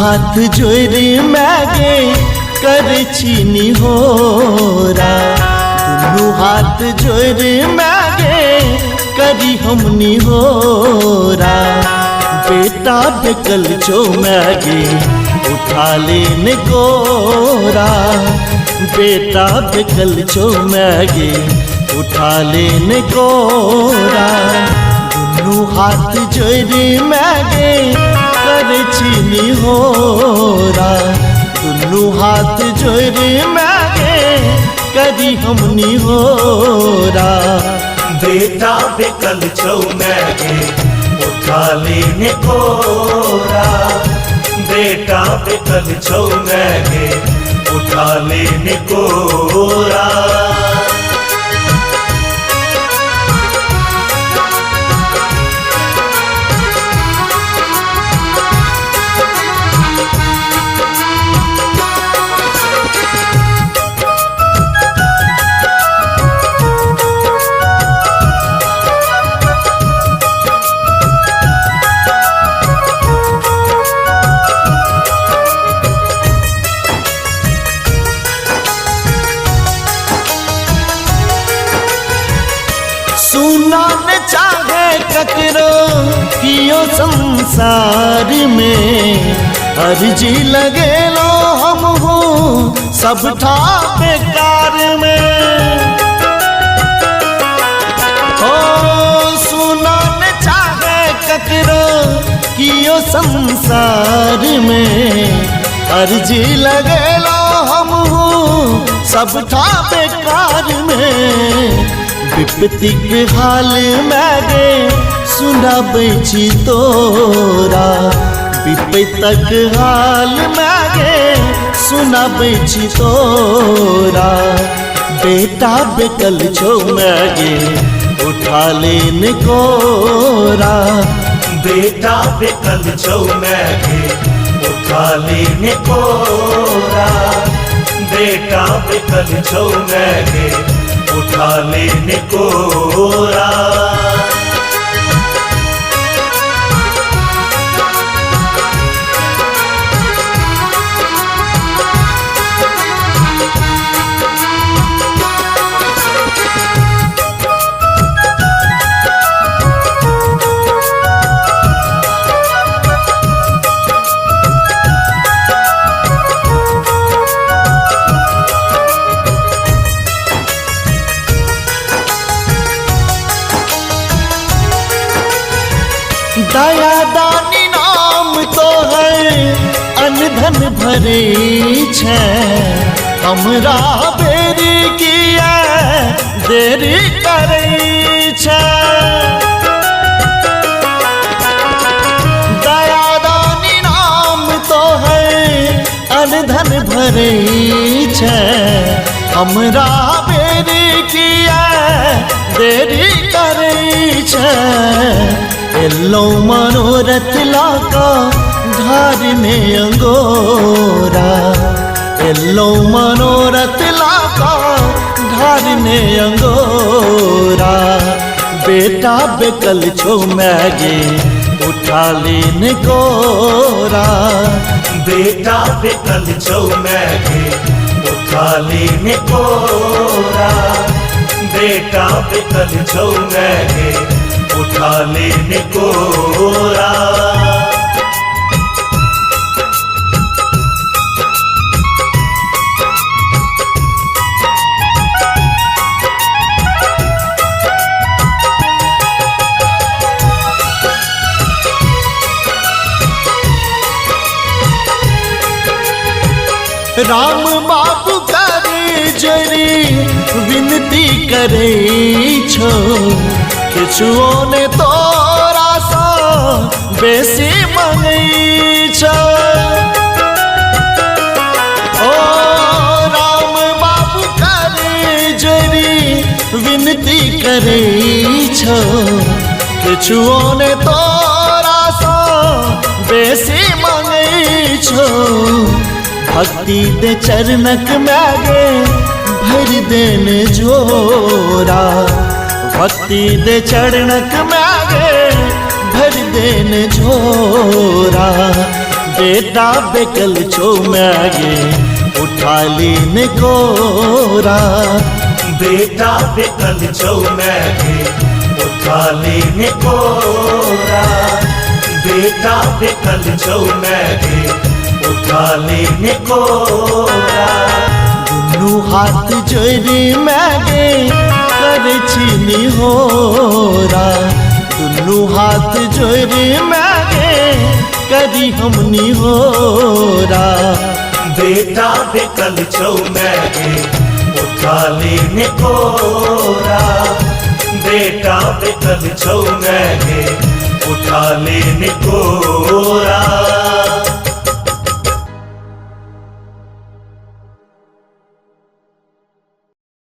हाथ जोड़ मागे करे छीनी होरा, दुनू हाथ जोड़ मागे करी हमनी होरा। बेटा बेकल जो मागे उठा लेने गोरा, बेटा बेकल जो मागे उठा लेने गोरा। दुनू हाथ जोड़ मागे करे छीनी होरा, दुनू हाथ जोड़ मागे करी हमनी होरा। बेटा बेकल छो मागे उठा लेने गोरा, बेटा बेकल छो मागे उठा लेने गोरा। सुना न चाहे ककरो कियो संसार में, अर्जी लगे लो हम हो सब था बेकार में। ओ सुना न चाहे ककरो कियो संसार में, अर्जी लगे लो हम हो सब था बेकार में। विपत्ति के हाल मागे सुना बैठी तोरा, विपत्ति के हाल मागे सुना बैठी तोरा। बेटा बेकल छो मागे उठा लेने गोरा, बेटा बेकल छो मागे उठा लेने गोरा, बेटा बेकल छो मागे उठा लेने गोरा। दया दानी नाम तो है अनधन भरे छे, हमरा बेरी किया देरी करे छे। दया दानी नाम तो है अनधन भरे छे, हमरा बेरी किया देरी करे छे। एलो मनोरथ लाका धार में अंगोरा, एलो मनोरथ लाका धार में अंगोरा। बेटा बेकल छो मागे उठा लेने गोरा, बेटा बेकल छो मागे उठा लेने गोरा, बेटा बेकल छो मागे उठा लेने गोरा। राम बाबू करे जरी विनती करे छो, किछुओ ने तोरा सा बेसी मंगई छो। ओ राम बाबू करे जरी विनती करे छो, किछुओ ने तोरा सा बेसी मंगई छो। भक्ति दे चरणक मागे भर देने जोरा, भक्ति दे चरणक मागे भर देने जोरा। बेटा बेकल छो मैगे उठा लेने कोरा। बेटा बेकल छो मैगे उठा लेने कोरा। बेटा बेकल छो मैगे उठा लेने कोरा। दुनू हाथ जोड़ी मैगे करे छीनी होरा। दुनू हाथ जोड़ी मैगे करी हमनी होरा। बेटा बेकल छो मैगे उठा लेने कोरा। बेटा बेकल छो मैगे उठा लेने कोरा।